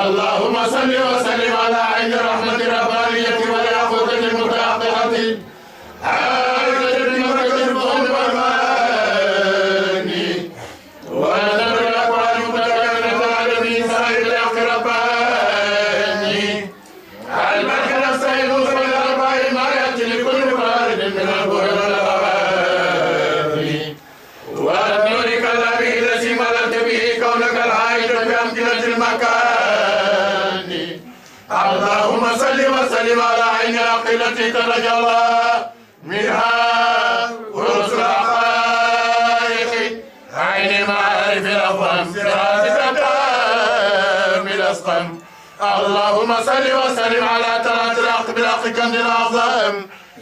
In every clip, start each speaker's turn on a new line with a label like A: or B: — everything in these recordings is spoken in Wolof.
A: اللهم صل وسلم على عين رحمة ربانية والياقوتة المتعطرة حاجة بمركز الفضل والماني ونذر الأكوان المتكاملة على ميزان الحق رباني الملك السيد صلى الله عليه ما يأتي لكل فارد من البر والأواني والنور كالذي الذي ملأت به كونك الحائط بأمكنة المكان اللهم صل وسلم على عين الحق التي ترجى الله منها ورسل الحقائق عين المعارف الأفهم صراطك كامل أسقم اللهم صل وسلم على طلعة الحق بالحق كنز الأعظم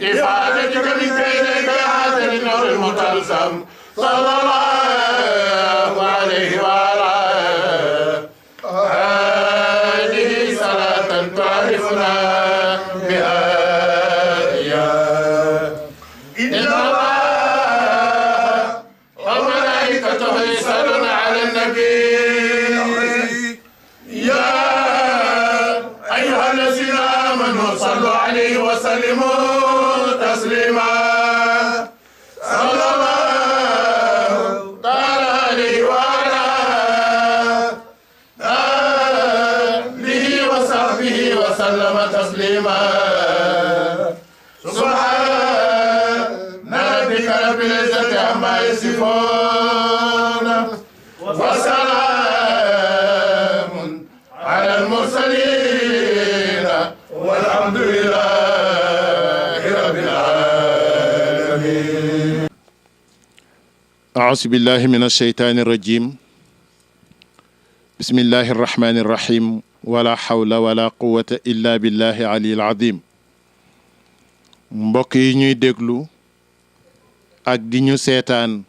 A: إفادتك منك إليك يا حسن النور المتلسم صلى الله عليه وعلى آله صلاة تعرفنا بها إن الله وملائكته يصلون على النبي يا أيها الذين آمنوا صلوا عليه وسلموا تسليما صلى الله تعالى عليه وعلى آله وصحبه وسلم تسليما سبحان ربك رب العزة عما يصفون وسلام على المرسلين والحمد لله رب العالمين.
B: أعوذ بالله من الشيطان الرجيم. بسم الله الرحمن الرحيم. ولا حول ولا قوة إلا بالله العلي العظيم. mbokk yi ñuy déglu ak di ñu seetaan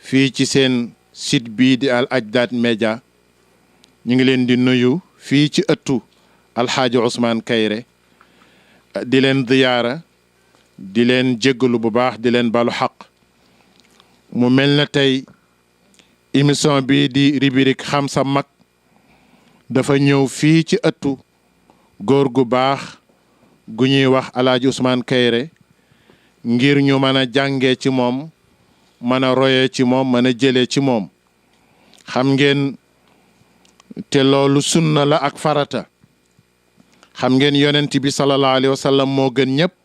B: fii ci seen site bii di Al Ajdad Média ñu ngi leen di nuyu fii ci ëttu Alxaaji Ousmane Kairé di leen ziyaara di leen jéggalu bu baax di leen balu xaq mu mel na tey émission bi di rubrique xam sa mag dafa ñëw fii ci ëttu góor gu baax gu ñuy wax Alaaji Ousmane Kairé ngir ñu mën a jàngee ci moom mën a royee ci moom mën a jëlee ci moom xam ngeen te loolu sunna la ak farata xam ngeen yonent bi sallallahu alayhi wa sallam moo gën ñëpp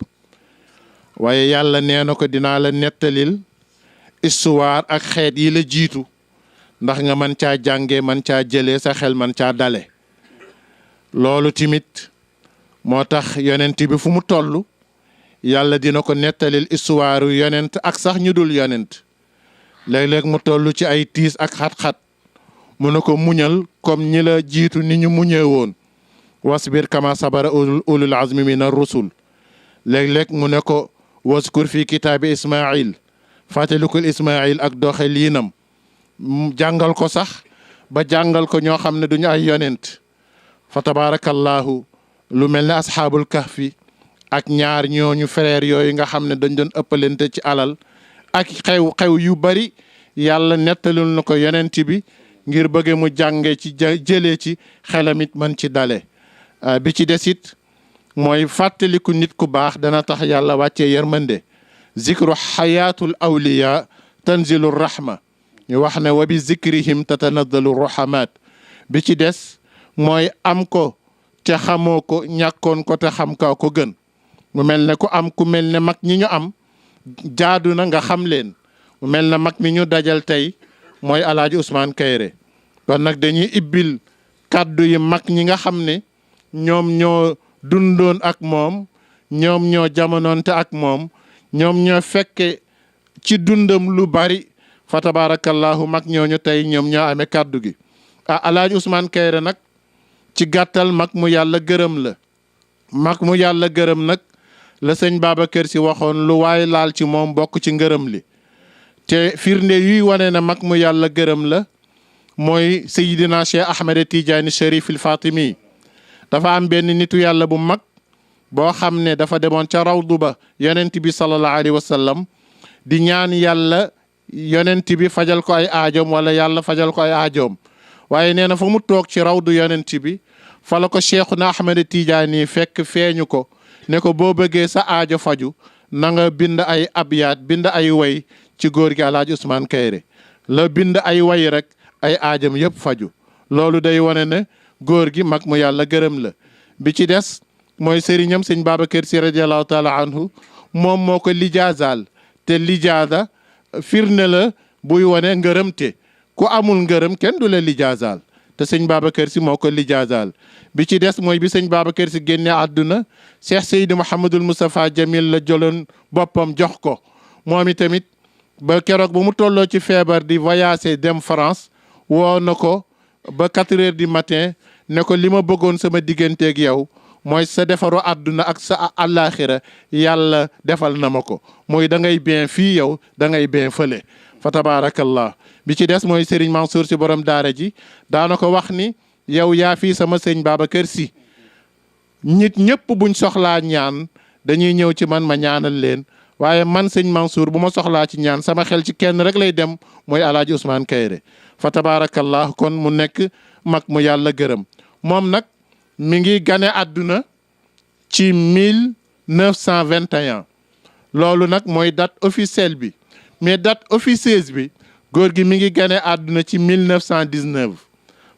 B: waaye yàlla nee na ko dinaa la nettalil histoire ak xeet yi la jiitu ndax nga mën caa jàngee mën caa jëlee sa xel mën caa dale loolu timit moo tax yonent bi fu mu toll yàlla dina ko nettalil histoire yonent ak sax ñu dul yonent léeg-léeg mu toll ci ay tiis ak xat-xat mu ne ko muñal comme ñi la jiitu ni ñu muñee woon wasbir kama sabara ulul azmi min ar-rusul léeg-léeg mu ne ko waskur fi kitaabi Ismaïl fàttalikul Ismaïl ak doxe liinam jàngal ko sax ba jàngal ko ñoo xam ne duñu ay yonent fa tabarakallahu lu mel ne asxaabul kahfi ak ñaar ñooñu frère yooyu nga xam ne dañ doon ëppalante ci alal ak xew-xew yu bari yàlla nettalul na ko yonent bi ngir bëgge mu jànge ci jëlee ci xelamit man ci dale bi ci desit mooy fàttaliku nit ku baax dana tax yàlla wàccee yërmande zikru xayaatul awliya tanzilu rahma ñu wax ne wa bi zikrihim tatanazzalu ruhamaat bi ci des mooy am ko te xamoo ko ñàkkoon ko te xam ka ko gën mu mel ne ku am ku mel ne mag ñi ñu am jaadu na nga xam leen mu mel ne mag mi ñu dajal tey mooy Alaaji Ousmane Kairé kon nag dañuy ibbil kàddu yi mag ñi nga xam ne ñoom ñoo dundoon ak moom ñoom ñoo jamonoonte ak moom ñoom ñoo fekke ci dundam lu bari fa tabarakallahu mag ñooñu tey ñoom ñoo amee kàddu gi Alaaji Ousmane Kairé nag ci gàttal mag mu yàlla gërëm la mag mu yàlla gërëm nag la sëñ Babacar Si waxoon lu waaye laal ci moom bokk ci ngërëm li te firnde yuy wane na mag mu yàlla gërëm la mooy Seydina Cheikh Ahmed Tidiane Chérif il Fatimi dafa am benn nitu yàlla bu mag boo xam ne dafa demoon ca rawdu ba yonent bi sallallahu alayhi wa sallam di ñaan yàlla yonent bi fajal ko ay aajoom wala yàlla fajal ko ay aajoom waaye nee na fa mu toog ci rawdu yonent bi fa la ko Cheikhuna Ahmed Tidiane fekk feeñu ko ne ko boo bëggee sa aajo faju na nga bind ay abyaat bind ay way ci góor gi Alaaji Ousmane Kairé la bind ay way rek ay aajam yëpp faju loolu day wane ne góor gi mag mu yàlla gërëm la. bi ci des mooy sëriñam sëñ Babacar Si radiallahu taala anhu moom moo ko lijaazaal te lijaada firnde la buy wane ngërëmte ku amul ngërëm kenn du la lijaazaal te sëñ Babacar Si moo ko lijaazaal. bi ci des mooy bi sëñ Babacar Si génne àdduna Cheikh Seydi Mouhamadul Moustapha Jamil la jëloon boppam jox ko moom itamit ba keroog ba mu tolloo ci feebar di voyager dem France woo na ko ba 4 heures du matin ne ko li ma bëggoon sama digganteeg yow mooy sa defaru àdduna ak sa àllaaxira yàlla defal na ma ko mooy da ngay bien fii yow da ngay bien fële fa tabaarakallah. bi ci des mooy Serigne Mansour si borom daara ji daana ko wax ni yow yaa fii sama sëñ Babacar Si nit ñëpp buñ soxlaa ñaan dañuy ñëw ci man ma ñaanal leen waaye man sëñ Mansour bu ma soxlaa ci ñaan sama xel ci kenn rek lay dem mooy Alaaji Ousmane Kairé fa tabaarakallah. kon mu nekk mag mu yàlla gërëm. moom nag mi ngi gane àdduna ci 1921 loolu nag mooy date officielle bi mais date officieuse bi góor gi mi ngi gane àdduna ci 1919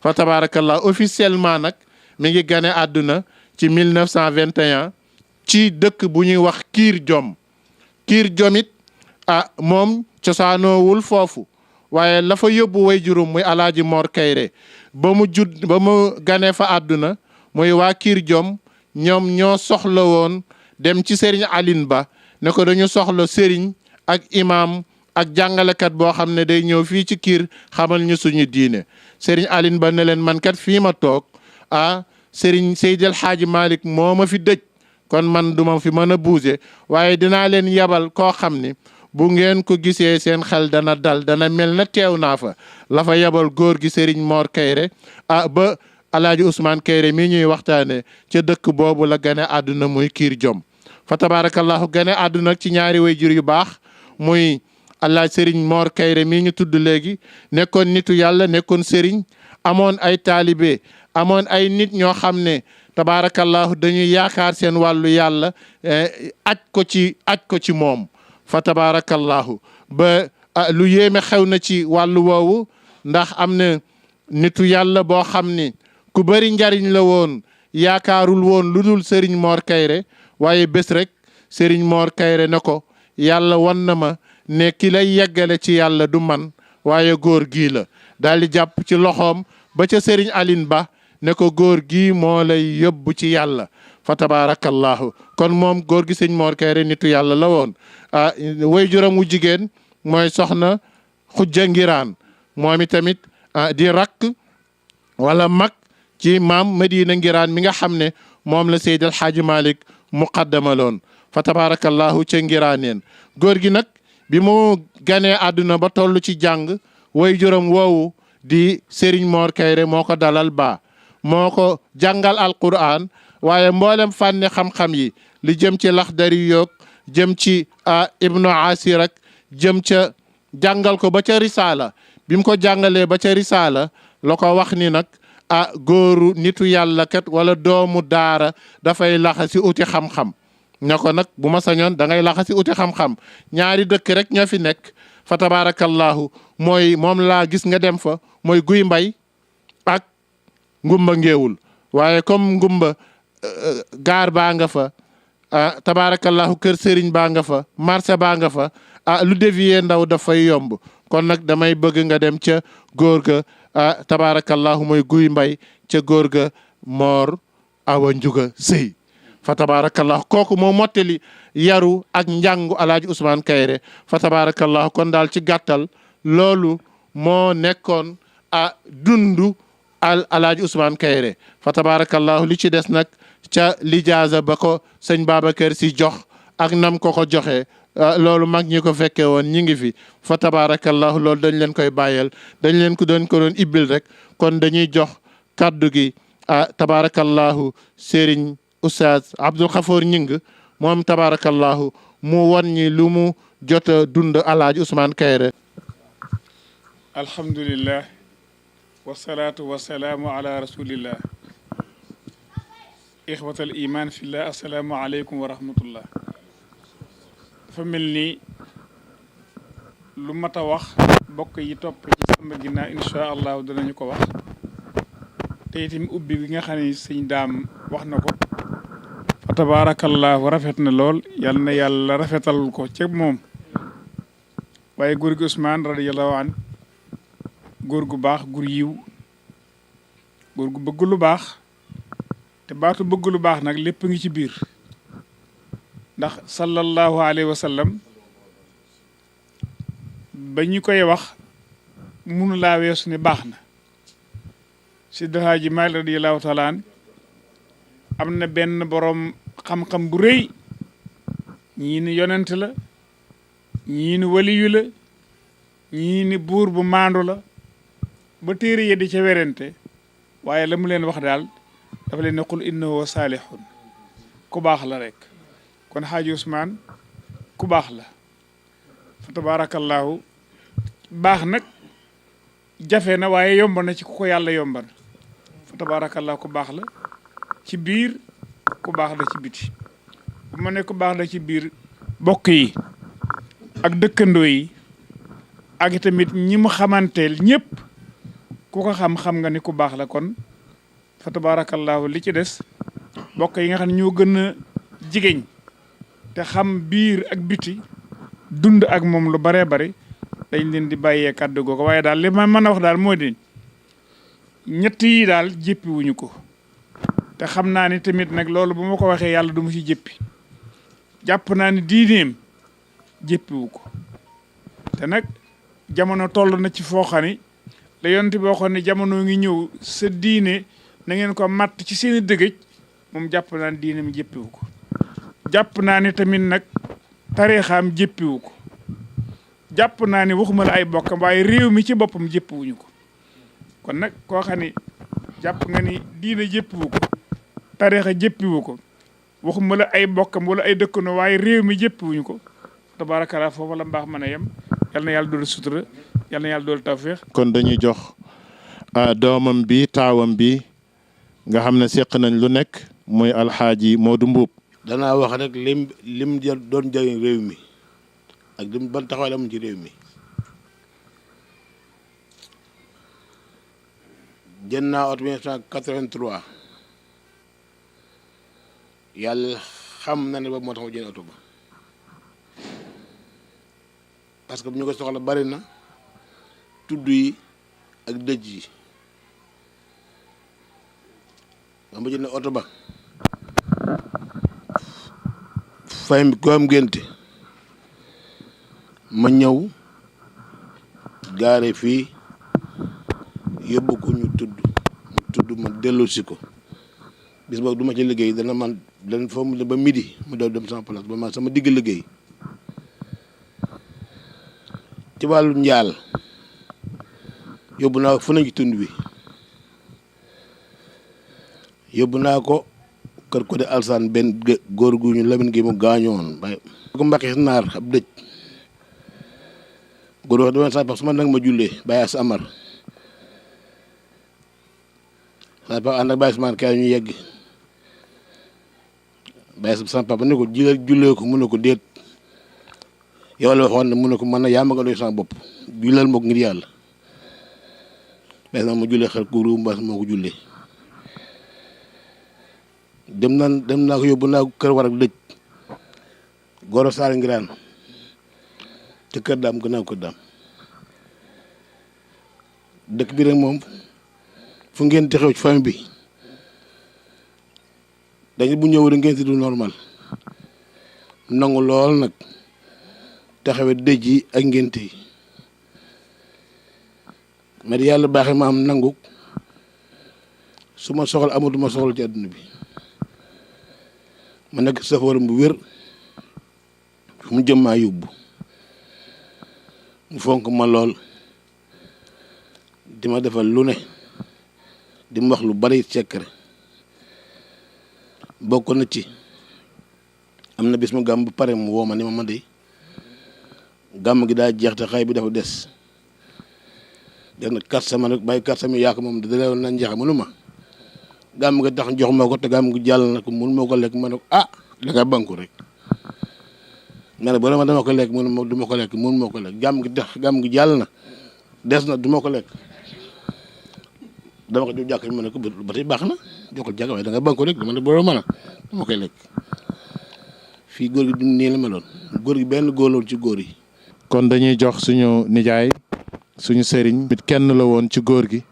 B: fa tabaarakallah. officiellement nag mi ngi gane àdduna ci 1921 ci dëkk bu ñuy wax Kiir Jom. Kiir Jom it moom cosaanoowul foofu waaye la fa yóbbu way juróom muy Alaaji Mor Kairé ba mu gane fa àdduna muy waa Kiir Jom ñoom ñoo soxla woon dem ci Serigne Aline Ba ne ko dañu soxla Serigne ak imam ak jàngalekat boo xam ne day ñëw fii ci Kiir xamal ñu suñu diine. Serigne Aline Ba ne leen man kat fii ma toog Serigne Seydi El Hadji Malick moo ma fi dëj kon man duma fi mën a bouger waaye dinaa leen yabal koo xam ni bu ngeen ko gisee seen xel dana dal dana mel na teew naa fa. la fa yabal góor gi Serigne Mor Kairé ba Alaaji Ousmane Kairé mii ñuy waxtaane ca dëkk boobu la gane àdduna muy Kiir Jom fa tabaarakallahu. gane àdduna ci ñaari waajur yu baax muy Alaaji Serigne Mor Kairé mii ñu tudd léegi nekkoon nitu yàlla nekkoon Serigne amoon ay taalibe amoon ay nit ñoo xam ne tabaarakallahu dañuy yaakaar seen wàllu yàlla aj ko ci moom fa tabaarakallahu. ba lu yéeme xew na ci wàllu woowu ndax am na nitu yàlla boo xam ni ku bëri njariñ la woon yaakaarul woon lu dul Serigne Mor Kairé waaye bés rek Serigne Mor Kairé ne ko yàlla wan na ma ne ki lay yeggale ci yàlla du man waaye góor gii la daal di jàpp ci loxoom ba ca Serigne Aline Ba ne ko góor gii moo lay yóbbu ci yàlla fa tabaarakallahu. kon moom góor gi sëñ Mor Kairé nitu yàlla la woon. way juram wu jigéen mooy soxna Xujja Ngiraan moom itamit di rakk wala mag ci maam Medina Ngiraan mi nga xam ne moom la Seydi El Hadji Malick muqaddamaloon fa tabaarakallahu ca Ngiraaneen. góor gi nag bi mu ganee àdduna ba toll ci jàng way juram woowu di Serigne Mor Kairé moo ko dalal baa moo ko jàngal alquran waaye mboolem fànni xam-xam yi li jëm ci Laxdari yoog jëm ci Ibnu Asir ak jëm ca jàngal ko ba ca Risaala bi mu ko jàngalee ba ca Risaala la ko wax ni nag góoru nitu yàlla kat wala doomu daara dafay laxasi uti xam-xam ne ko nag bu ma sañoon da ngay laxasi uti xam-xam ñaari dëkk rek ñoo fi nekk fa tabaarakallahu mooy moom laa gis nga dem fa mooy Guy Mbay ak Ngumba Ngeewul waaye comme Ngumba gaar baa nga fa tabaarakallahu kër Serigne baa nga fa marché baa nga fa lu dévier ndaw dafay yomb kon nag damay bëgg nga dem ca góor ga tabaarakallahu mooy Guy Mbay ca góor ga Mor Awa Njuga Sëy fa tabaarakallahu kooku moo mottali yaru ak njàngu Alaaji Ousmane Kairé fa tabaarakallahu kon daal ci gàttal loolu moo nekkoon dundu Alaaji Ousmane Kairé fa tabaarakallahu li ci des nag ca lijaasa ba ko sëñ Babacar Si jox ak nam ko joxe loolu mag ñi ko fekkee woon ñi ngi fi fa tabaarakallahu loolu dañ leen koy bàyyeel dañ leen ko doon ibbil rek kon dañuy jox kaddu gi tabaarakallahu Serigne Oustaz Abdoul Khafour Ñing moom tabaarakallahu mu won ñi lu mu jot a dund Alaaji Ousmane Kairé.
C: alhamdulillah wasalaatu wasalaamu ala rasulillah ixwatal iman fillah asalaamu aleykum wa rahmatullah dafa mel ni lu mat a wax bokk yi topp ci sama ginnaaw incha allahu danañu ko wax te itam ubbi bi nga xam ne sëñ daam wax na ko fa tabarakallahu rafet na lool yal na yàlla rafetal ko ca moom waaye góor gi Ousmane radiyallahu an góor gu baax gur yiw góor gu bëgg lu baax te baatu bëgg lu baax nag lépp ngi ci biir ndax sallallahu alayhi wa sallam ba ñu koy wax munu laa weesu ne baax na si Alhaaji Maalik radiyallahu taala an am na benn boroom xam-xam bu rëy ñii ni yonent la ñii ni waliyu la ñii ni buur bu maandu la ba téere yi di ca werante waaye la mu leen wax daal dafa leen ne qul innahu saalihun ku baax la rek kon Xaaji Ousmane ku baax la fa tabarakallahu baax nag jafe na waaye yomb na ci ku ko yàlla yombal fa tabarakallahu ku baax la ci biir ku baax la ci biti bu ma ne ku baax la ci biir bokk yi ak dëkkandoo yi ak tamit ñi mu xamanteel ñëpp ku ko xam-xam nga ni ku baax la kon fa tabarakallahu li ci des bokk yi nga xam ne ñoo gën a jigéen te xam biir ak biti dund ak moom lu baree bari dañ leen di bàyyee kàddu googu waaye daal li ma mën a wax daal moo di ñett yi daal jéppiwuñu ko te xam naa ni tamit nag loolu bu ma ko waxee yàlla du mu ci jéppi jàpp naa ni diineem jéppiwu ko te nag jamono toll na ci foo xam ni la yonent bi waxoon ne jamono ngi ñëw sa diine na ngeen ko matt ci seeni dëgëj moom jàpp naa ni diineem jéppiwu ko jàpp naa ni tamit nag tariixaam jéppiwu ko jàpp naa ni waxuma la ay bokkam waaye réew mi ci boppam jéppiwuñu ko kon nag koo xam ni jàpp nga ni diine jéppiwu ko tariixa jéppiwu ko waxuma la ay bokkam wala ay dëkkandoo waaye réew mi jéppiwuñu ko tabaarakallaa foofu la mbaax mën a yem yal na yàlla dool sutura yal na yàlla dool tawfeex
B: kon dañuy jox doomam bi taawam bi nga xam ne seq nañ lu nekk muy alxaaji Modou Mboup.
A: danaa wax rek lim doon jëriñ réew mi ak lim ban taxawaay la am ci réew mi jënd naa oto 1983 yàlla xam na ne ba moo tax ma jënd oto ba parce que bu ñu ko soxla bari na tudd yi ak dëj yi ba ma jënd oto ba fay mi ko am ngénte ma ñëw gaare fii yóbbu ko ñu tudd ma dellu si ko bis boobu du ma ci liggéey dana fa mu ba midi mu daw dem sama place ba ma sama digg liggéey ci wàllu njaal yóbbu naa ko fu nañ ci tund bi yóbbu naa ko kër ko de alsaan benn góor gu ñu Lamine gi mu gaañoon bay ko mbaqis naar ab dëj góor wax dama sa su ma nag ma jullee bàyyi as amar sa papa ànd ak bàyyi sumaan kay ñu yegg bàyyi sama papa ne ko jullee ko mu ne ko déet yow la waxoon ne mu ne ko man na yaa ma nga doy sama bopp julleel moo ko ngir yàlla bàyyi sama ma jullee xel ku ruum mbas moo ko jullee dem naa ko yóbbu naa ko kër war ak dëj Goro Saar Ngiraan te kër daam gannaaw kër daam dëkk bi rek moom fu ngeen texew ci famille bi dañu bu ñëw rek ngeen si du normal nangu lool nag taxawe dëj yi ak ngénte yi mais yàlla baaxee ma am nangu su ma soxla amatuma soxla ci àdduna bi ma nekk safaram bu wér fu mu jëm maa yóbbu mu fonk ma lool di ma defal lu ne di ma wax lu bari secret bokk na ci am na bis mu gàmm bu pare mu woo ma ni ma de gàmm gi daa jeex te xay bi dafa des
D: dégg nga kat sama nag bàyyi kat sama yàq moom da leewoon nañ njeexe mënu ma gàmm nga tax jox ma ko te gàmm gi jàll na ko mun moo ko lekk ma ne ko da nga banku rek ma ne boo ma dama ko lekk mun ma du ma ko lekk mun moo ko lekk gàmm gi tax gàmm gi jàll na des na du ma ko lekk dama ko jox jàkk ma ne ko ba tey baax na joxul jàkk waaye da nga banku rek dama ne boo mën a dama koy lekk fii góor gi du nii la meloon góor gi benn góor loolu ci góor yi.
B: kon dañuy jox suñu nijaay suñu sëriñ mit kenn la woon ci góor gi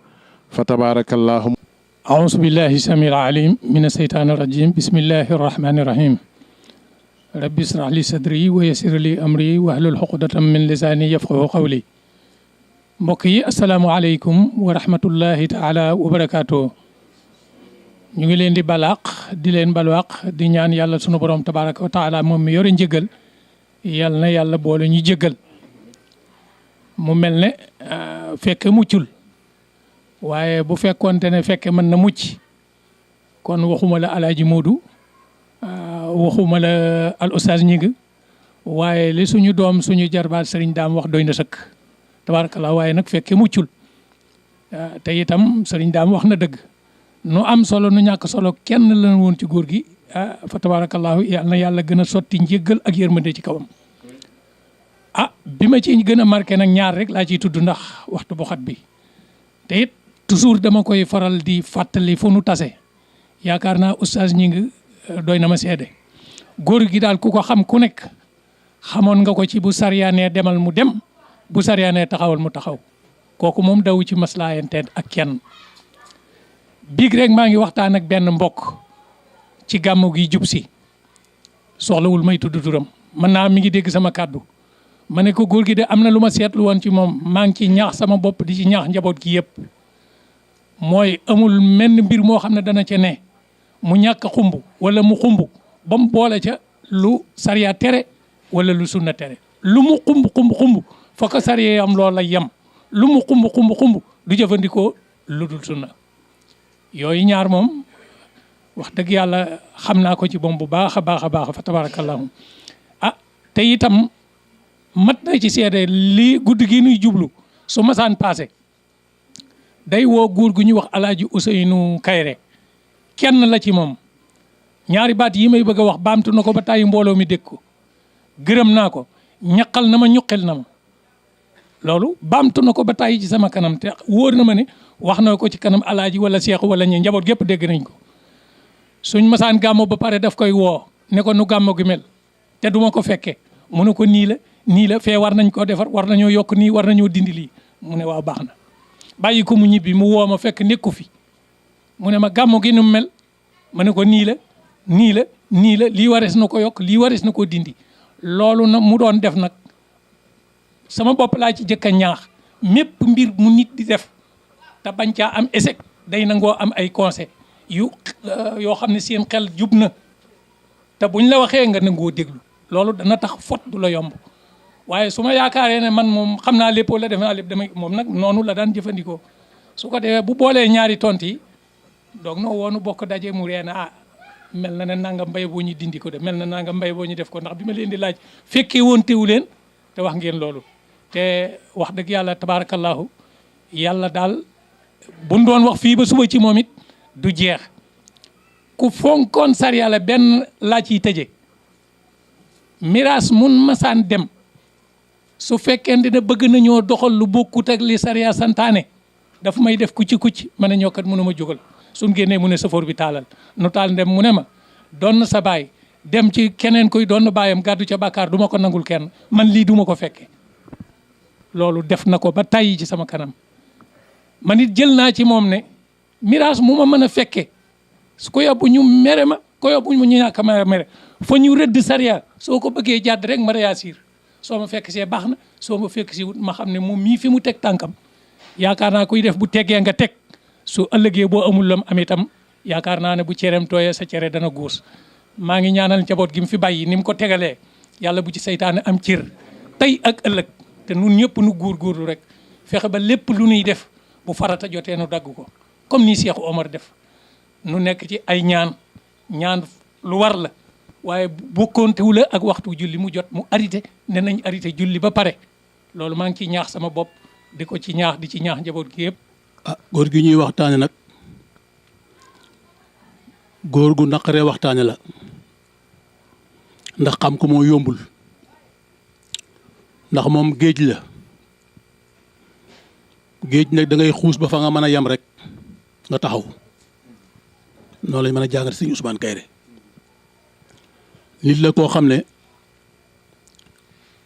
B: fa tabarakallahu.
E: أعوذ بالله السميع العليم من الشيطان الرجيم بسم الله الرحمن الرحيم رب اشرح لي صدري ويسر لي أمري واحلل عقدة من لساني يفقهوا قولي mbokk yi asalaamaaleykum wa rahmatullahi taala wa barakaatu ñu ngi leen di balaax di leen balwaax di ñaan yàlla sunu borom tabaraka wa taala moom mi yore njëgal yal na yàlla boole ñu jëggal mu mel ne fekke muccul waaye bu fekkoonte ne fekke mën na mucc kon waxuma la alaaji Moodu waxuma la al oustaz ñing waaye li suñu doom suñu jarbaat sëriñ daam wax doy na sëkk tabarakallah waaye nag fekke muccul te itam sëriñ daam wax na dëgg nu am solo nu ñàkk solo kenn la woon ci góor gi fa tabarakallahu yal na yàlla gën a sotti njéggal ak yërmande ci kawam bi ma ci gën a marqué nag ñaar rek laa ciy tudd ndax waxtu bu xat bi te it toujours dama koy faral di fàttali fu nu tase yaakaar naa oustaz ñi ngi doy na ma seede góor gi daal ku ko xam ku nekk xamoon nga ko ci bu sariyaanee demal mu dem bu sariyaanee taxawal mu taxaw kooku moom daw ci maslaayante ak kenn biig rek maa ngi waxtaan ak benn mbokk ci gàmmu gi jub si soxlawul may tudd turam mën naa mi ngi dégg sama kàddu ma ne ko góor gi de am na lu ma seetlu woon ci moom maa ngi ci ñaax sama bopp di ci ñaax njaboot gi yëpp mooy amul menn mbir moo xam ne dana ca ne mu ñàkk xumb wala mu xumb ba mu boole ca lu sariya tere wala lu sunna tere lu mu xumb fa ko sariya am loola yem lu mu xumb du jëfandikoo lu dul sunna yooyu ñaar moom wax dëgg yàlla xam naa ko ci moom bu baax a baax fa tabarakallahu te itam mat na ci seede lii guddi gi nuy jublu su masaan passé day woo góor gu ñuy wax alaaji Ousseynou Kayre kenn la ci moom ñaari baat yi may bëgg a wax baamtu na ko ba tàyyi mbooloo mi dégg ko gërëm naa ko ñaqal na ma ñuqil na ma loolu baamtu na ko ba tàyyi ci sama kanam te wóor na ma ne wax na ko ci kanam alaaji wala seexu wala ñi njaboot gépp dégg nañ ko suñ masaan gàmmo ba pare daf koy woo ne ko nu gàmmo gi mel te duma ko fekke mu ne ko nii la fee war nañ koo defar war nañoo yokk nii war nañoo dindi lii mu ne waaw baax na bàyyi ko mu ñibbi mu woo ma fekk nekku fi mu ne ma gàmmo gi nu mel ma ne ko nii la lii warees na ko yokk lii warees na ko dindi loolu nag mu doon def nag sama bopp laa ci jëkk a ñaax mépp mbir mu nit di def te bañ caa am échec day nangoo am ay conseil yoo xam ne seen xel jub na te buñ la waxee nga nangoo déglu loolu dana tax fot du la yomb waaye su ma yaakaaree ne man moom xam naa lépp la def naa lépp damay moom nag noonu la daan jëfandikoo su ko defee bu boolee ñaari tont yi donc noo woonu bokk daje mu ree na mel na ne nanga mbay boo ñu dindi ko de mel na nanga mbay boo ñu def ko ndax bi ma leen di laaj fekkee woon teewu leen te wax ngeen loolu te wax dëgg yàlla tabarakallahu yàlla daal buñ doon wax fii ba suba ci moom it du jeex ku fonkoon sar yàlla benn laa ciy tëje miraas mun masaan dem su fekkente ne bëgg nañoo doxal lu bokkut ak li sariya santaane daf may def kucci ma ne ñoo kat mënu ma jógal suñ génnee mu ne safoor bi taalal nu taal ndem mu ne ma doon na sa baay dem ci keneen koy doon na baayam gàddu ca bàkkaar du ma ko nangul kenn man lii duma ko fekke loolu def na ko ba tàyyi ci sama kanam man it jël naa ci moom ne miraas mu ma mën a fekke su ko yóbbu ñu mere ma ko yóbbu ñu ñàkk a mere fa ñu rëdd sariya soo ko bëggee jàdd rek ma réussir soo ma fekk see baax na soo ma fekk si wut ma xam ne moom mii fi mu teg tànkam yaakaar naa kuy def bu teggee nga teg su ëllëgee boo amul lam am itam yaakaar naa ne bu cereem tooyee sa cere dana guus maa ngi ñaanal njaboot gi mu fi bàyyi ni mu ko tegalee yàlla bu ci seytaane am cër tey ak ëllëg te nun ñëpp nu góorgóorlu rek fexe ba lépp lu nuy def bu farata jotee nu dagg ko comme ni Cheikh Omar def nu nekk ci ay ñaan lu war la waaye bokkoontewu la ak waxtu julli mu jot mu arrêté ne nañ arrêté julli ba pare loolu maa ngi ciy ñaax sama bopp di ko ci ñaax di ci ñaax njaboot gi yëpp.
F: ah góor gi ñuy waxtaane nag góor gu naqaree waxtaane la ndax xam ko moo yombul ndax moom géej la géej nag da ngay xuus ba fa nga mën a yem rek nga taxaw noonu lañ mën a jàngat sëñ Ousmane Kairé nit la koo xam ne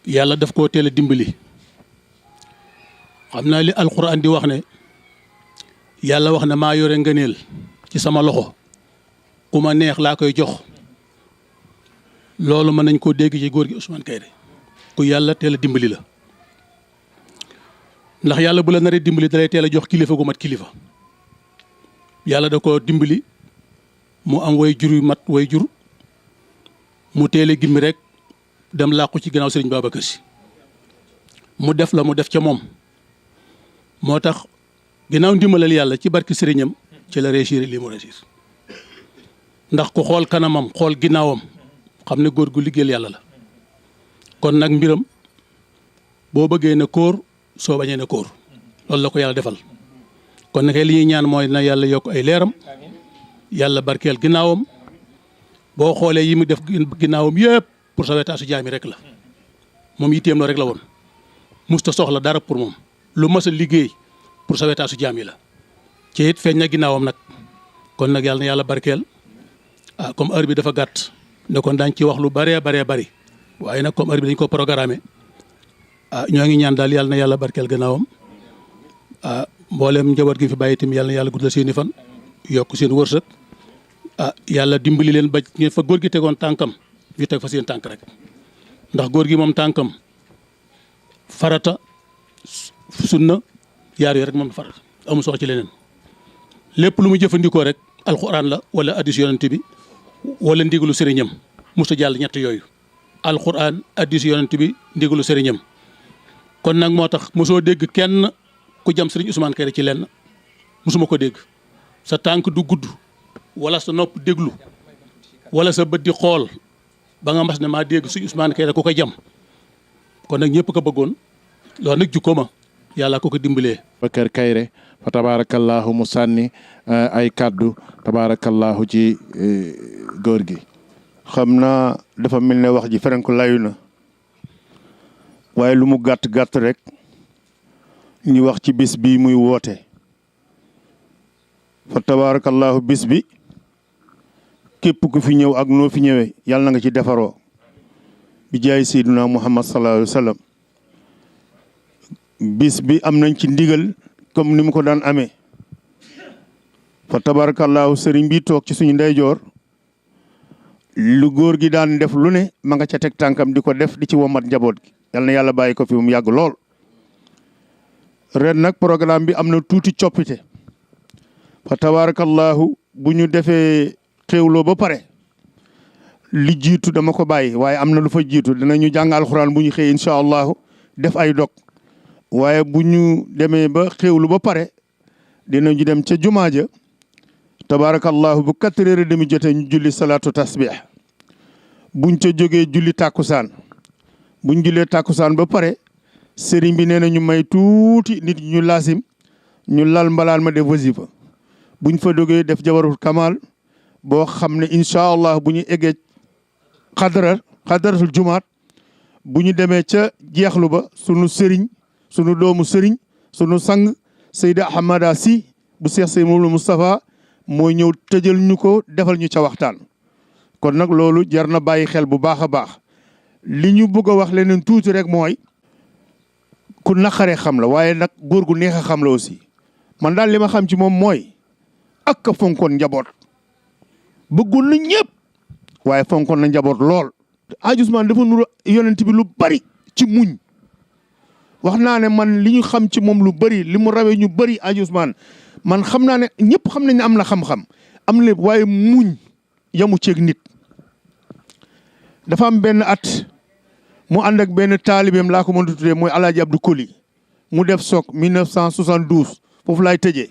F: yàlla daf koo teel a dimbali xam naa li alxuraan di wax ne yàlla wax ne maa yore ngëneel ci sama loxo ku ma neex laa koy jox loolu mën nañ koo dégg ci góor gi Ousmane Kairé ku yàlla teel a dimbali la ndax yàlla bu la naree dimbali dalay teel a jox kilifa gu mat kilifa yàlla da ko dimbali mu am way jur yu mat way jur mu teel a gimmi rek dem làqu ci gannaaw sëriñ Babacar Si mu def la mu def ca moom moo tax ginnaaw ndimbalal yàlla ci barki sëriñam ci la réussir lii mu réussir ndax ku xool kanamam xool ginnaawam xam ne góor gu liggéeyal yàlla la kon nag mbiram boo bëggee ne kóor soo bañee ne kóor loolu la ko yàlla defal kon nag li ñuy ñaan mooy na yàlla yokk ay leeram yàlla barkeel ginnaawam boo xoolee yi mu def ginnaawam yëpp pour sauvetage jaami rek la moom yitteem la rek la woon musta soxla dara pour moom lu mas a liggéey pour sauvetage jaam yi la ci it feeñ na ginnaawam nag kon nag yàlla na yàlla barkeel ah comme heure bi dafa gàtt ne kon daañ ci wax lu bëree bari waaye nag comme heure bi dañ ko programmé ah ñoo ngi ñaan daal yàlla na yàlla barkeel gannaawam ah mboolem njaboot gi fi bàyyi itam yàlla na yàlla guddal seeni fan yokk seen wërsëg ah yàlla dimbali leen ba ngeen fa góor gi tegoon tànkam ñu teg fa seen tànk rek ndax góor gi moom tànkam farata sunna yaar yooyu rek moom farata amul soxla ci leneen lépp lu mu jëfandikoo rek alxuraan la wala addis yonent bi wala ndigalu sëriñam musta jàll ñett yooyu alxuraan addis yonent bi ndigalu sëriñam kon nag moo tax mosoo dégg kenn ku jam sëriñ Ousmane Kairé ci lenn mosuma ko dégg sa tànk du gudd wala sa nopp déglu wala sa bët di xool ba nga mas ne maa dégg sëriñ Ousmane Kairé ku ko jam kon nag ñëpp ko bëggoon loolu nag jukko ma yàlla ko dimbalee.
B: Bakar Kairé fa tabarakallahu mu sànni ay kàddu tabarakallahu ci góor gi.
G: xam naa dafa mel ne wax ji feneen ko layu na waaye lu mu gàtt gàtt rek ñu wax ci bis bi muy woote fa tabarakallahu bis bi képp ku fi ñëw ak noo fi ñëwee yàlla na nga ci defaroo bi jaay Seydina Muhammad sallallahu alayhi wa sallam bis bi am nañ ci ndigal comme ni mu ko daan amee fa tabarakallahu sëriñ bi toog ci suñu ndeyjoor lu góor gi daan def lu ne ma nga ca teg tànkam di ko def di ci womat njaboot gi yal na yàlla bàyyi ko fi mu yàgg lool. ren nag programme bi am na tuuti coppite fa tabarakallahu bu ñu defee xéwloo ba pare li jiitu dama ko bàyyi waaye am na lu fa jiitu dinañu jàng alxuraan bu ñu xëy incha allahu def ay dog waaye bu ñu demee ba xéwlu ba pare dinañu dem ca jumaa ja tabarakallahu bu 4h30 jotee ñu julli salaatu tasbih buñ ca jógee julli tàkkusaan buñ jullee tàkkusaan ba pare sëriñ bi nee na ñu may tuuti nit ñu laasim ñu lal mbalaan ma def wasifa buñ fa jógee def jabarul kamal boo xam ne incha allah bu ñu eggee xadaratul jumaat bu ñu demee ca jeexlu ba sunu sëriñ sunu doomu sëriñ sunu sang Seyda Ahmada Si bu Seex Sey Mawlud Moustapha mooy ñëw tëjal ñu ko defal ñu ca waxtaan kon nag loolu jar na bàyyi xel bu baax a baax li ñu bëgg a wax leneen tuuti rek mooy ku naqaree xam la waaye nag góor gu neex a xam la aussi man daal li ma xam ci moom mooy ak ka fonkoon njaboot bëggoon na ñëpp waaye fonkoon na njaboot lool. Hadj Ousmane dafa nuru yonent bi lu bari ci muñ wax naa ne man li ñu xam ci moom lu bari li mu rawee ñu bari Hadj Ousmane man xam naa ne ñëpp xam nañ ne am na xam-xam am lépp waaye muñ yamu ceeg nit. dafa am benn at mu ànd ak benn taalibeem laa ko mën a tuddee mooy El Hadj Abdou Koli mu def soog 1972 foofu laay tëjee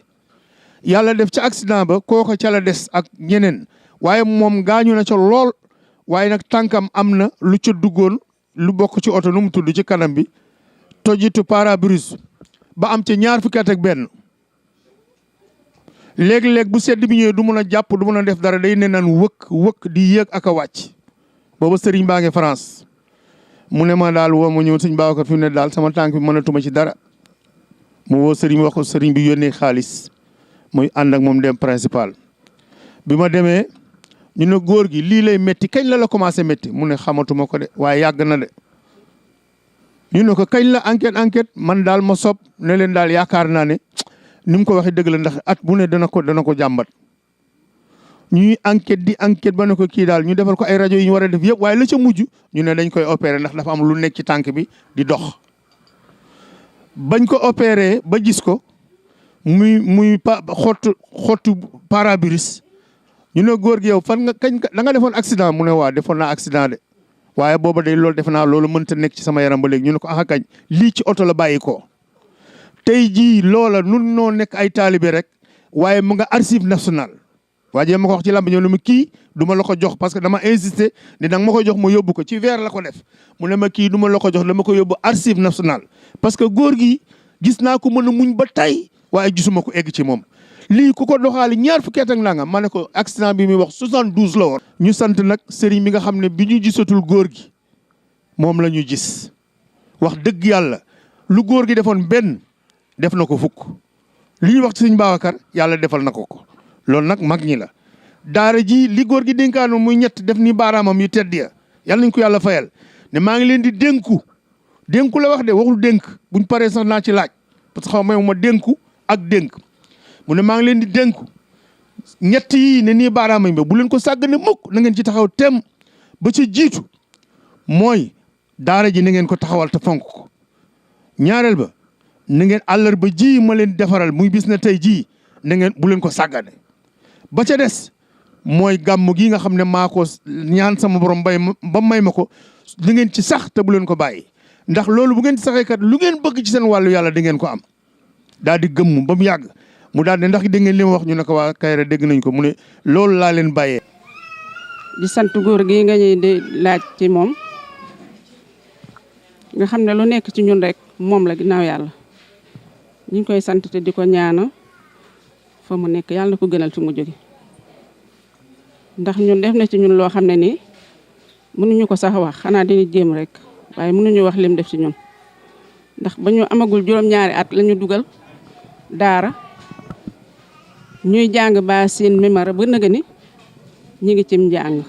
G: yàlla def ca accident ba kooka ca la des ak ñeneen waaye moom gaañu na ca lool waaye nag tànkam am na lu ca duggoon lu bokk ci oto nu mu tudd ci kanam bi tojitu pare-brise ba am ca ñaar fukki at ak benn léeg-léeg bu sedd bi ñëwee du mun a jàpp du mun a def dara day ne naan wëkk di yéeg ak a wàcc booba sëriñ baa ngi France mu ne ma daal woo ma ñëw sëñ Babacar fi mu ne daal sama tànk bi mënatuma ci dara mu woo sëriñ wax ko sëriñ bi yónnee xaalis muy ànd ak moom dem principal bi ma demee ñu ne góor gi lii lay métti kañ la commencé métti mu ne xamatuma ko de waaye yàgg na de ñu ne ko kañ la enquête man daal ma sob ne leen daal yaakaar naa ne ni mu ko waxee dëgg la ndax at bu ne dana ko jàmbat ñuy enquête ba ne ko kii daal ñu defal ko ay rajo yi ñu war a def yëpp waaye la ca mujj ñu ne dañ koy opérer ndax dafa am lu nekk ci tànk bi di dox bañ ko opérer ba gis ko muy xottu pare-brise ñu ne góor gi yow fan nga kañ da nga defoon accident mu ne waa defoon naa accident de waaye booba day loolu defe naa loolu mënta nekk ci sama yaram ba léegi ñu ne ko ah kañ lii ci oto la bàyyi ko tey jii loola nun noo nekk ay taalibe rek waaye mu nga archive nationale waa jee ma ko wax ci làmb ñëw ne ma kii du ma la ko jox parce que dama insisté ni danga ma ko jox ma yóbbu ko ci verre la ko def mu ne ma kii du ma la ko jox dama ko yóbbu archive nationale parce que góor gi gis naa ko mën a muñ ba tey waaye gisuma ko egg ci moom lii ku ko doxaali ñaar fukki at ak nangam ma ne ko accident bi muy wax 72 la woon. ñu sant nag sëriñ mi nga xam ne bi ñu gisatul góor gi moom la ñu gis wax dëgg yàlla lu góor gi defoon benn def na ko fukk li ñuy wax ci sëñ Babacar yàlla defal na ko loolu nag mag ñi la. daara ji li góor gi dénkaanu muy ñett def ni baaraamam yu tedd ya yàlla nañ ko yàlla fayal ne maa ngi leen di dénku la wax de waxul dénk buñ paree sax naa ci laaj parce que xaw ma dénku ak dénk. mu ne maa ngi leen di dénku ñett yi ne nii baaraamam bi bu leen ko sàggane mukk na ngeen ci taxaw tem ba ci jiitu mooy daara ji na ngeen ko taxawal te fonk ko ñaareel ba na ngeen àllarba ji ma leen defaral muy bis na tey jii na ngeen bu leen ko sàggane ba ca des mooy gàmm gi nga xam ne maa ko ñaan sama borom bay ba may ma ko na ngeen ci sax te bu leen ko bàyyi ndax loolu bu ngeen ci saxee kat lu ngeen bëgg ci seen wàllu yàlla da ngeen ko am daal di gëmm ba mu yàgg mu daal ne ndax dégg ngeen li ma wax ñu ne ko waa Kayra dégg nañ ko mu ne loolu laa leen bàyyee.
H: di sant góor gi nga ñuy di laaj ci moom nga xam ne lu nekk ci ñun rek moom la ginnaaw yàlla ñu ngi koy sant te di ko ñaana fa mu nekk yàlla na ko gënal fi mu jóge ndax ñun def na ci ñun loo xam ne nii mënuñu ko sax wax xanaa dañuy jéem rek waaye mënuñu wax lim def ci ñun ndax ba ñu amagul juróom-ñaari at la ñu dugal daara. ñuy jàng ba seen mémoire ba nëga ni ñi ngi cim njàng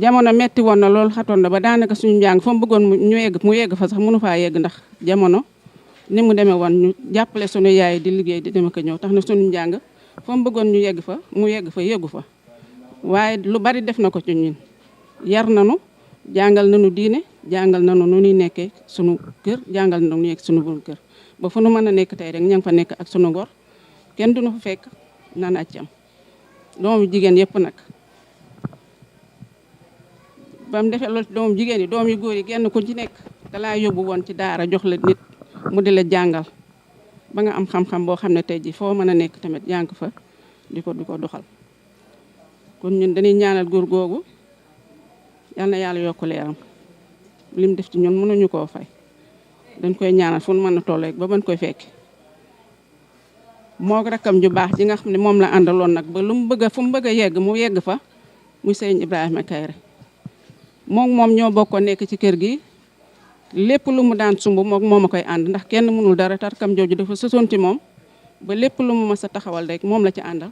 H: jamono metti woon na loolu xatoon na ba daanaka suñu njàng fa mu bëggoon mu yegg fa sax mënu faa yegg ndax jamono ni mu demee woon ñu jàppale suñu yaay di liggéey di dem ak ñëw tax na suñu njàng fa mu bëggoon ñu yegg fa mu yegg fa yeggu fa waaye lu bari def na ko ci ñun yar nanu jàngal nanu diine jàngal nanu nu ñuy nekkee suñu kër jàngal nanu nu nekk suñu buur kër ba fu nu mën a nekk tey rek ña ngi fa nekk ak suñu ngor kenn du nu fa fekk naan accam doomu jigéen yëpp nag ba mu defee loolu ci doomu jigéen yi doom yu góor yi genn ku ci nekk da laa yóbbu woon ci daara jox la nit mu di la jàngal ba nga am xam-xam boo xam ne tey ji foo mën a nekk tamit yaa ngi fa di ko doxal kon ñun dañuy ñaanal góor googu yal na yàlla yokk leeram lim def ci ñun mënuñu koo fay dañ koy ñaanal fu nu mën a toll rek ba mën koy fekk moo rakkam ju baax ji nga xam ne moom la àndaloon nag ba lu mu bëgg fu mu bëgg a yegg mu yegg fa muy sëñ Ibrahima Kayre moom ñoo bokkoon nekk ci kër gi lépp lu mu daan sumb moom a koy ànd ndax kenn mënul dara tarkam jooju dafa sësoon ci moom ba lépp lu mu mës a taxawal rek moom la ci àndal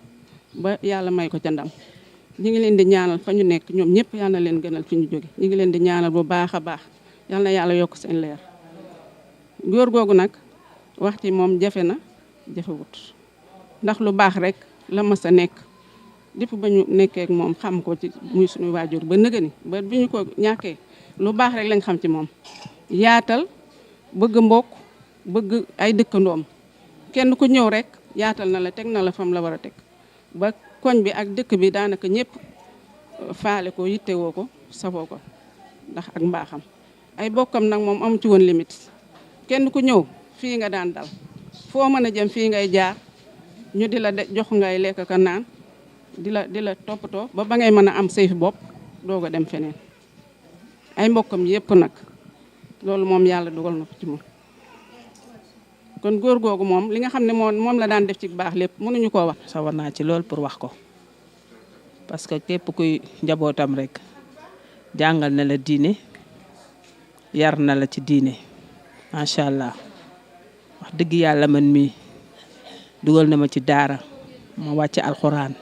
H: ba yàlla may ko ca ndam ñi ngi leen di ñaanal fa ñu nekk ñoom ñëpp yal na leen gënal fi ñu jóge ñi ngi leen di ñaanal bu baax a baax yal na yàlla yokk seen leer góor googu nag wax ci moom jafe na jafewut ndax lu baax rek la mës a nekk depuis ba ñu nekkee ak moom xam ko ci muy suñu waajur ba nëgëni ba bi ñu ko ñàkkee lu baax rek lañ xam ci moom yaatal bëgg mbokk bëgg ay dëkkandoom kenn ku ñëw rek yaatal na la teg na la fam la war a teg ba koñ bi ak dëkk bi daanaka ñëpp faale ko yittewoo ko safoo ko ndax ak mbaaxam ay bokkam nag moom amu ci woon limite kenn ku ñëw fii nga daan dal foo mën a jëm fii ngay jaar ñu di la jox ngay lekk ka naan di la toppatoo ba ngay mën a am say fi bopp doog a dem feneen ay mbokkam yëpp nag loolu moom yàlla dugal na ko ci moom kon góor googu moom li nga xam ne moom la daan def ci baax lépp mënuñu koo wax.
I: sawar naa ci lool pour wax ko parce que képp kuy njabootam rek jàngal na la diine yar na la ci diine macha allah wax dëgg yàlla man mii dugal na ma ci daara ma wàcce alxuraan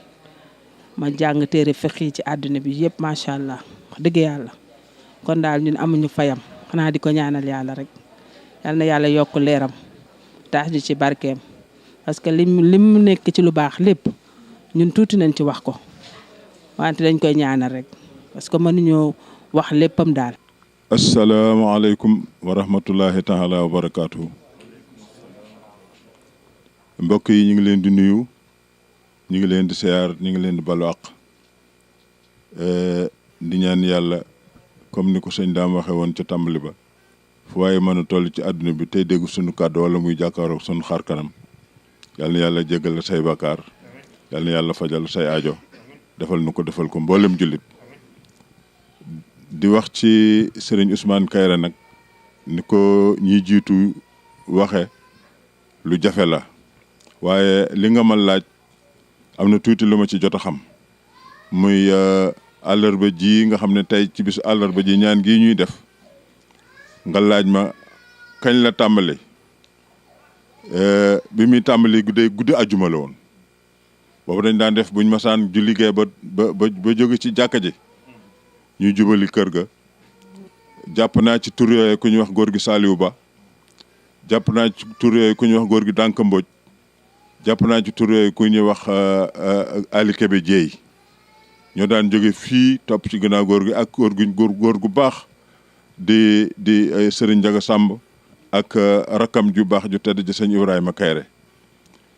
I: ma jàng téere fiqh ci àdduna bi yëpp macha allah wax dëgg yàlla kon daal ñun amuñu fayam xanaa di ko ñaanal yàlla rek yal na yàlla yokk leeram tax ñu ci barkeem parce que lim nekk ci lu baax lépp ñun tuuti nañ ci wax ko wante dañ koy ñaanal rek parce que mënuñoo wax léppam daal.
J: asalaamaaleykum wa rahmatullahi taala wa barakaatu. mbokk yi ñu ngi leen di nuyu ñu ngi leen di siyaar ñu ngi leen di balu àq di ñaan yàlla comme ni ko sëñ daam waxee woon ca tàmbali ba fu waaye mën a toll ci àdduna bi tey dégg suñu kàddu wala muy jàkkaaroo suñu xar kanam yal na yàlla jéggal la say bakkaar yal na yàlla fajal say aajo defal nu ko defal ko mboolem jullit di wax ci sëriñ Ousmane Kairé nag ni ko ñiy jiitu waxe lu jafe la waaye li nga ma laaj am na tuuti lu ma ci jot a xam muy àllarba ji nga xam ne tey ci bisu àllarba ji ñaan gi ñuy def nga laaj ma kañ la tàmbali bi muy tàmbali guddi ajjuma la woon boobu dañ daan def buñ masaan ju liggéey ba jóge ci jàkka ji ñuy jubali kër ga jàpp naa ci tur yooyu ku ñuy wax góor gi Saliou Ba jàpp naa ci tur yooyu ku ñuy wax góor gi Dànk Mbodj jàpp naa ci tur yooyu ku ñuy wax Ali Kébé Dieye ñoo daan jóge fii topp ci ginnaaw góor gi ak góor gu baax di Serigne Ndiaga Samb ak rakam ju baax ju tedd ji sëñ Ibrahima Kairé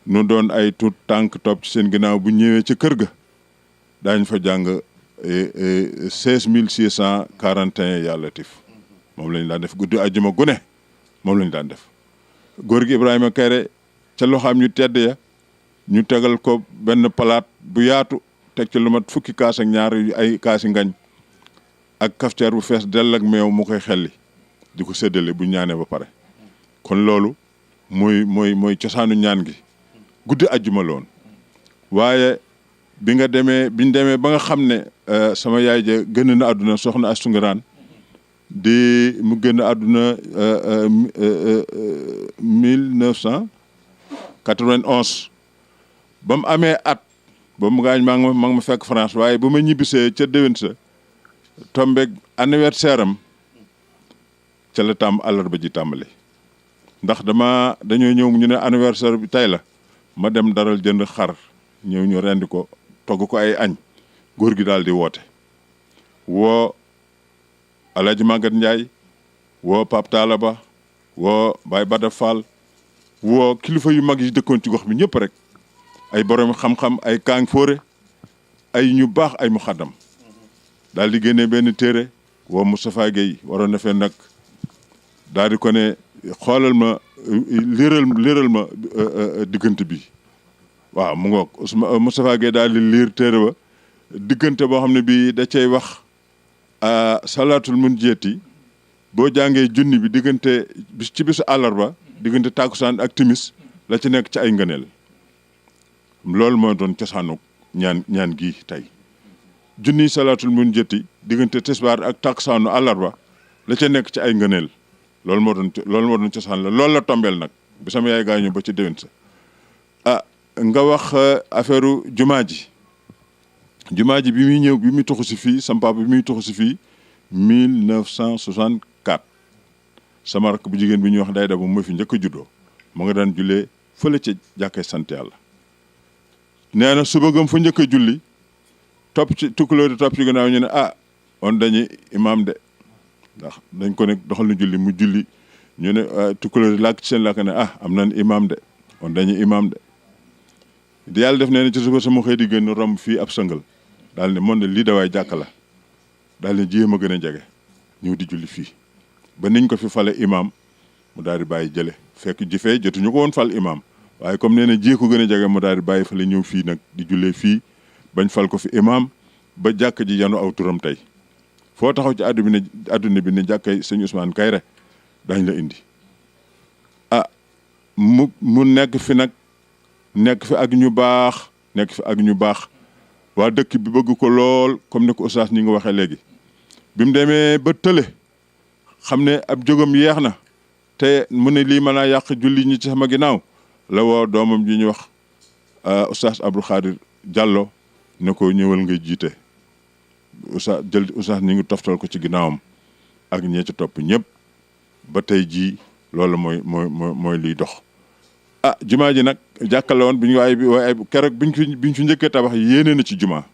J: nu doon ay tuut tànk topp ci seen ginnaaw bu ñëwee ci kër ga daañ fa jàng 16641 yaa latif moom lañ daan def guddi ajjuma gune moom lañ daan def góor gi Ibrahima Kairé ca loxaam ñu tedd ya ñu tegal ko benn palaat bu yaatu teg ci lu mat fukki kaas ak ñaar ay kaasi ngañ ak kafteer bu fees dell ak meew mu koy xelli di ko séddale bu ñaanee ba pare kon loolu mooy cosaanu ñaan gi guddi ajjuma loon waaye biñ demee ba nga xam ne sama yaay ja génn na àdduna soxna Astu Ngiraan mu génn àdduna 1991 ba mu amee at ba mu gaañ maa ngi ma fekk France waaye ba ma ñibbisee ca déwén sa tombeeg anniversaire am ca la àllarba ji tàmbali ndax dañoo ñëw ñu ne anniversaire bi tey la ma dem daral jënd xar ñëw ñu rendi ko togg ko ay añ góor gi daal di woote woo Alaaji Magat Njaay woo Pape Talla Ba woo Baye Bada Fall woo kilifa yu mag yi dëkkoon ci gox bi ñëpp rek ay borom xam-xam ay kaang fóore ay ñu baax ay muxaddam daal di génnee benn téere woo Moustapha Guèye waroon na fee nag daal di ko ne xoolal ma liiral ma diggante bi waaw mu ngoog Moustapha Guèye daal di liir téere ba diggante boo xam ne bii da cay wax salaatul mun jeeti boo jàngee junni bi diggante ci bisu àllarba diggante tàkkusaan ak timis la ci nekk ci ay ngëneel loolu moo doon cosaanu ñaan gi tey junni salaatul mun jeeti diggante tisbaar ak tàkkusaanu àllarba la ca nekk ci ay ngëneel loolu moo doon cosaan la loolu la tombeel nag bi sama yaay gaañu ba ci déwén sa nga wax affaire jumaa ji bi muy ñëw bi muy toxu si fii sama papa bi muy toxu si fii 1964 sama rakk bu jigéen bi ñuy wax day da bu ma fi njëkk a juddoo mu nga daan jullee fële ca jàkkee sant yàlla nee na suba gëm fa njëkk a julli topp ci tukkuloo di topp ci gannaaw ñu ne on dañuy imaam de ndax dañ ko ne doxal na julli mu julli ñu ne tukkuloo di làkk ci seen làkk ne am nañ imaam de on dañuy imaam de di yàlla def nee na ci suba sama xëy di gën romb fii ab sëngal daal ne moom de lii dawaay jàkk la daal ne jiyee ma gën a jege ñëw di julli fii ba niñ ko fi fale imaam mu daal di bàyyi jële fekk ji fee jotuñu ko woon fal imaam waaye comme nee na jiyee ko gën a jege mu daal di bàyyi fale ñëw fii nag di jullee fii bañ fal ko fi imaam ba jàkk ji yanu aw turam tey foo taxaw ci adduna bi ne jàkkay sëñ Ousmane Kairé dañ la indi mu nekk fi nag nekk fi ak ñu baax nekk fi ak ñu baax waa dëkk bi bëgg ko lool comme ni ko oustaz ñi nga waxee léegi bi mu demee ba tële xam ne ab jógam yeex na te mu ne lii mën a yàq julli ñi ci sama ginnaaw la woo doomam ji ñu wax oustaz Abdou Khadir Diallo ne ko ñëwal nga jiite oustaz ñi ngi toftal ko ci ginnaawam ak ñee ci topp ñëpp ba tey jii loolu mooy liy dox jumaa ji nag jàkkale woon bi ñu waaye keroog biñ fi njëkkee tabax yéene na ci jumaa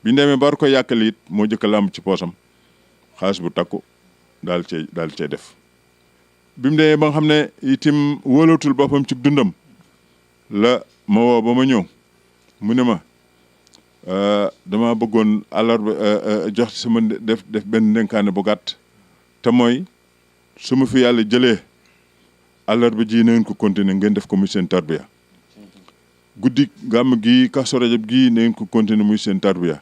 J: biñ demee bar ko yàkkali it moo jëkk làmb ci poosam xaalis bu takku daal cee def bi mu demee ba nga xam ne itim wóolootul boppam ci dundam la ma woo ba ma ñëw mu ne ma dama bëggoon àllarba jox sama def benn ndénkaane bu gàtt te mooy su ma fi yàlla jëlee àllarba ji na ngeen ko continuer ngeen def ko muy seen tarbiya guddi gàmm gi Kazu Rajab gi na ngeen ko continuer muy seen tarbiya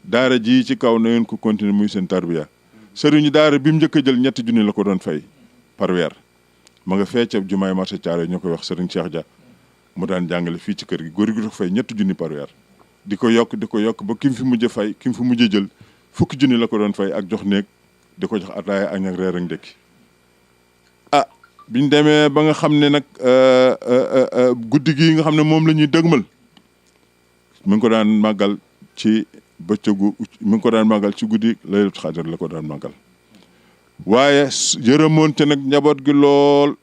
J: daara ji ci kaw na ngeen ko continuer muy seen tarbiya sëriñu daara bi mu njëkk a jël 3 junni la ko doon fay par weer ma nga fee ca jumaay marché Thiaroye ñoo koy wax sëriñ Cheikh Dia mu daan jàngale fii ci kër gi góor gi dafa fay 3 junni par weer di ko yokk ba ki mu fi mujj fay ki mu fi mujj jël 10 junni la ko doon fay ak jox néeg di ko jox ataaya añ ak reer ak ndékki biñ demee ba nga xam ne nag guddi gi nga xam ne moom la ñuy dëgmal mi ngi ko daan màggal ci bëccëgu mi ngi ko daan màggal ci guddi Laylatul Qadr la ko daan màggal waaye yërëmoon te nag njaboot gi lool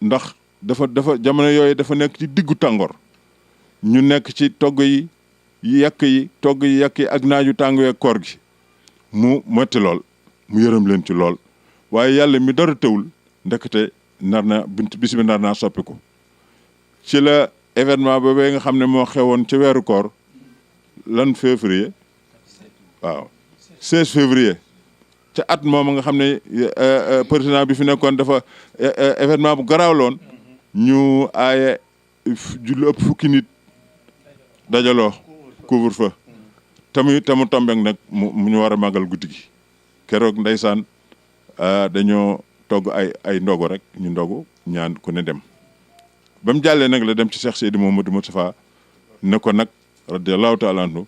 J: ndax dafa jamono yooyu dafa nekk ci diggu tàngoor ñu nekk ci togg yi yàq yi ak naaju tàngoo ak koor gi mu metti lool mu yërëm leen ci lool waaye yàlla mi dara tewul ndekete bis bi nar naa soppiku ci la événement boobee nga xam ne moo xewoon ci weeru koor lan février waaw 16 février ca at moom nga xam ne président bi fi nekkoon dafa événement bu garaaw loon ñu aaye lu ëpp 10 nit dajaloo couvre-feu tamu tombeek nag mu ñu war a màggal guddi gi keroog ndeysaan dañoo togg ay ndogu rek ñu ndogu ñaan ku ne dem ba mu jàllee nag la dem ci Cheikh Seydi Mouhamadou Moustapha ne ko nag radiyallahu taala anhu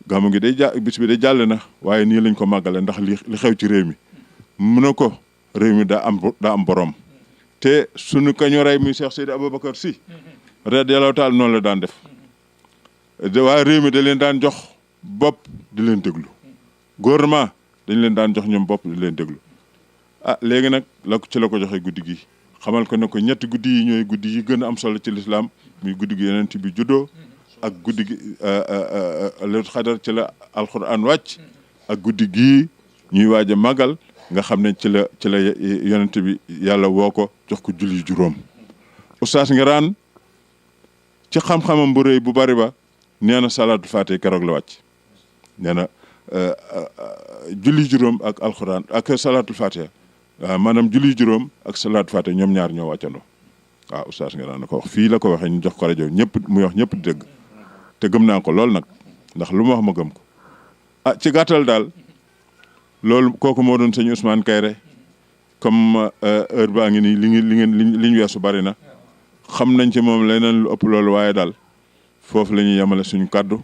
J: gàmmu gi bis bi day jàlle na waaye nii lañ ko màggale ndax li xew ci réew mi mu ne ko réew mi daa am borom te sunu kañu rey muy Cheikh Seydi Aboubacar Sy radiyallahu taala noonu la daan def waaye réew mi da leen daan jox bopp di leen déglu gouvernement dañ leen daan jox ñoom bopp di leen déglu léegi nag ci la ko joxe guddi gi xamal ko ne ko 3 guddi yi ñooy guddi yi gën a am solo ci lislaam muy guddi gi yonent bi juddoo ak guddi gi Laylatul Qadr ci la alquran wàcc ak guddi gii ñuy waaj a màggal nga xam ne ci la yonent bi yàlla woo ko jox ko julli juróom oustaz Ngiraan ci xam-xamam bu rëy bu bari ba nee na salaatul faatiha keroog la wàcc nee na julli juróom ak alquran ak salaatul faatiha maanaam julli juróom ak salaatul faatiha ñoom ñaar ñoo wàccandoo waaw oustaz Ngiraan na ko wax fii la ko waxee ñu jox ko rajo ñëpp muy wax ñëpp di dégg te gëm naa ko lool nag ndax lu ma wax ma gëm ko ci gàttal daal loolu kooku moo doon sëñ Ousmane Kayre comme heure baa ngi nii li ñu weesu bari na xam nañ ci moom leneen lu ëpp loolu waaye daal foofu la ñuy yemale suñu kàddu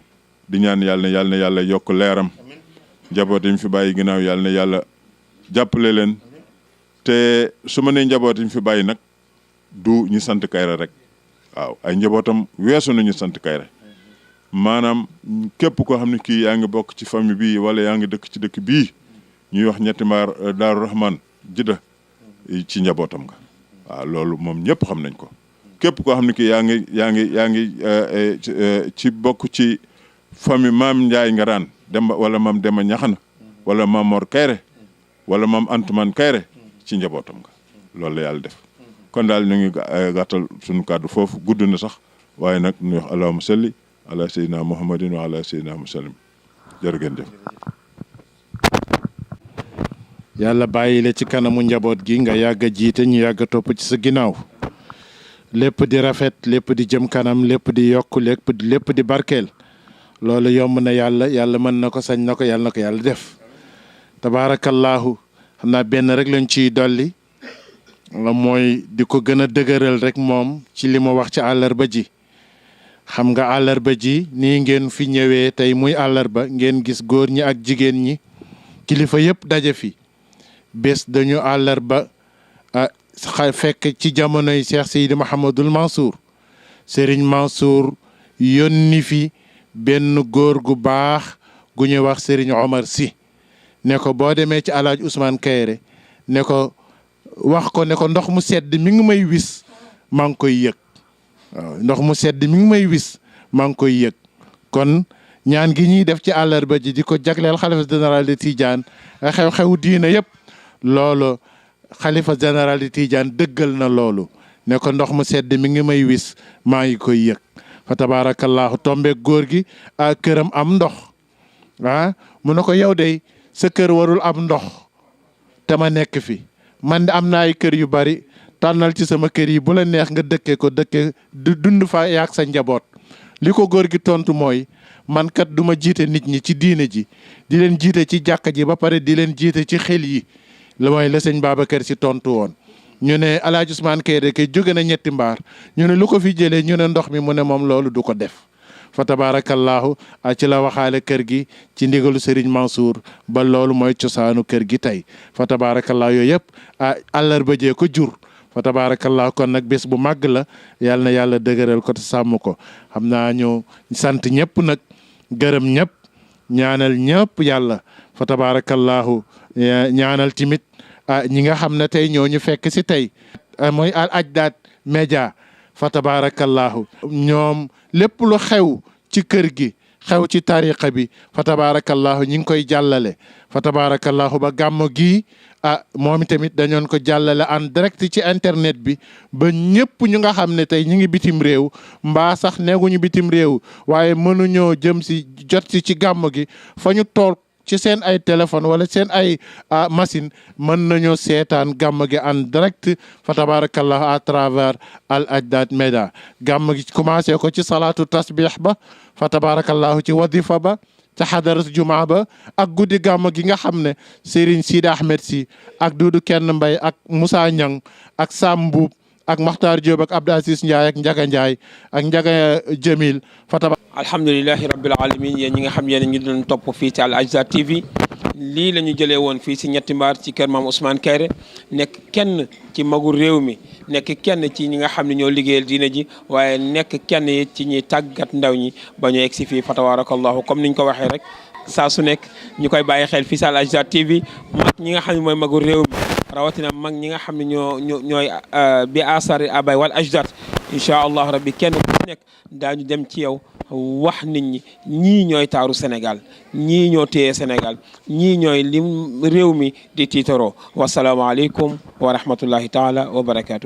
J: di ñaan yàlla na yàlla yokk leeram njaboot yi mu fi bàyyi ginnaaw yàlla na yàlla jàppale leen te su ma nee njaboot yi mu fi bàyyi nag du ñu sant Kayre rek waaw ay njabootam weesu nañu sant Kayre maanaam képp koo xam ne kii yaa ngi bokk ci famille bii wala yaa ngi dëkk ci dëkk bii ñuy wax ñetti maar Daaru Rahman jidda ci njabootam nga waaw loolu moom ñëpp xam nañ ko képp koo xam ne kii yaa ngi ci bokk ci famille maam Njaay Ngaraan Demba wala maam Demba Ñaxana wala maam Mor Kayre wala maam Antumaan Kayre ci njabootam nga loolu la yàlla def kon daal ñu ngi gàttal suñu kàddu foofu gudd na sax waaye nag ñu wax allahumma salli ala sayyidina muhammadin wa ala sayyidina musallim jërë ngeen jëf
B: yàlla bàyyi la ci kanamu njaboot gi nga yàgg a jiite ñu yàgg a topp ci sa ginnaaw lépp di rafet lépp di jëm kanam lépp di yokk lépp di barkeel loolu yomb na yàlla mën na ko sañ na ko yàlla def tabaarakallaahu xam naa benn rek lañ ciy dolli mooy di ko gën a dëgëral rek moom ci li mu wax ci àllarba ji. xam nga àllarba ji nii ngeen fi ñëwee tey muy àllarba ngeen gis góor ñi ak jigéen ñi kilifa yëpp daje fi bés dañu àllarba fekk ci jamonoy Cheikh Seydi Mouhamadul Mansour Serigne Mansour yónni fi benn góor gu baax gu ñuy wax Serigne Omar Sy ne ko boo demee ci Alaaji Ousmane Kayre ne ko wax ko ne ko ndox mu sedd mi ngi may wis maa ngi koy yëg waaw ndox mu sedd mi ngi may wis maa ngi koy yëg kon ñaan gi ñuy def ci àllarba ji di ko jagleel xalifa général de Tidiane xew-xew diina yëpp loolu xalifa général de Tidiane dëggal na loolu ne ko ndox mu sedd mi ngi may wis maa ngi koy yëg fa tabaarakallaahu tombe góor gi këram am ndox mu ne ko yow de sa kër warul am ndox te ma nekk fi man de am na ay kër yu bari tànnal ci sama kër yi bu la neex nga dëkke ko dëkke dund fa yaak sa njaboot li ko góor gi tontu mooy man kat du ma jiite nit ñi ci diine ji di leen jiite ci jàkka ji ba pare di leen jiite ci xel yi la mooy la sëñ Babacar Si tontu woon ñu ne Alaaji Ousmane Kayre kay jóge na ñetti mbaar ñu ne lu ko fi jëlee ñu ne ndox mi mu ne moom loolu du ko def fa tabaarakallaahu ci la waxaale kër gi ci ndigalu Serigne Mansour ba loolu mooy cosaanu kër gi tey fa tabaarakallaahu yooyu yëpp àllarba jee ko jur fa tabaarakallaahu kon nag bés bu màgg la yàlla na yàlla dëgëral ko te sàmm ko xam naa ñu sant ñëpp nag gërëm ñëpp ñaanal ñëpp yàlla fa tabaarakallaahu ñaanal timit ñi nga xam ne tey ñoo ñu fekk si tey mooy Al Ajdaad Média fa tabaarakallaahu ñoom lépp lu xew ci kër gi xew ci tariqa bi fa tabaarakallaahu ñi ngi koy jàllale fa tabaarakallaahu ba gàmmo gii moom tamit dañoon ko jàllale en direct ci internet bi ba ñëpp ñu nga xam ne tey ñu ngi bitim réew mbaa sax neeguñu bitim réew waaye mënuñoo jëm si jot si ci gàmmo gi fa ñu toog ci seen ay téléphone wala seen ay machine mën nañoo seetaan gàmm gi en direct fa tabarakallah à travers Al Ajdaad Média gàmm gi commencé ko ci salaatu tasbih ba fa tabarakallahu ci wadifa ba ca xadarat jumaa ba ak guddi gàmm gi nga xam ne Serigne Sidi Ahmed Sy ak Dudu Kenn Mbay ak Moussa Niang ak Sam Mbuub ak Makhtar Diop ak Abdou Aziz Ndiaye ak Ndiaga Ndiaye ak Ndiaga Jamil
K: alhamdulilahi rabbil alamin yéen ñi nga xam yéen ñu doon topp fii ci Al Ajdaad TV lii la ñu jëlee woon fii si ñetti mbaar ci kër maam Ousmane Kayre nekk kenn ci magu réew mi nekk kenn ci ñi nga xam ne ñoo liggéeyal diina ji waaye nekk kenn it ci ñi tàggat ndaw ñi ba ñu egg si fii fa tabarakallahu comme niñ ko waxee rek saa su nekk ñu koy bàyyi xel fii si Al Ajdaad TV mag ñi nga xam ne mooy magu réew mi rawatina mag ñi nga xam ne ñooy bi asari abay wal ajdaad incha allah rabbi kenn ku nekk daañu dem ci yow wax nit ñi ñii ñooy taaru Sénégal ñii ñoo téye Sénégal ñii ñooy lim réew mi di tiitaroo wasalaamaaleykum wa rahmatullahi taala wa barakaatu.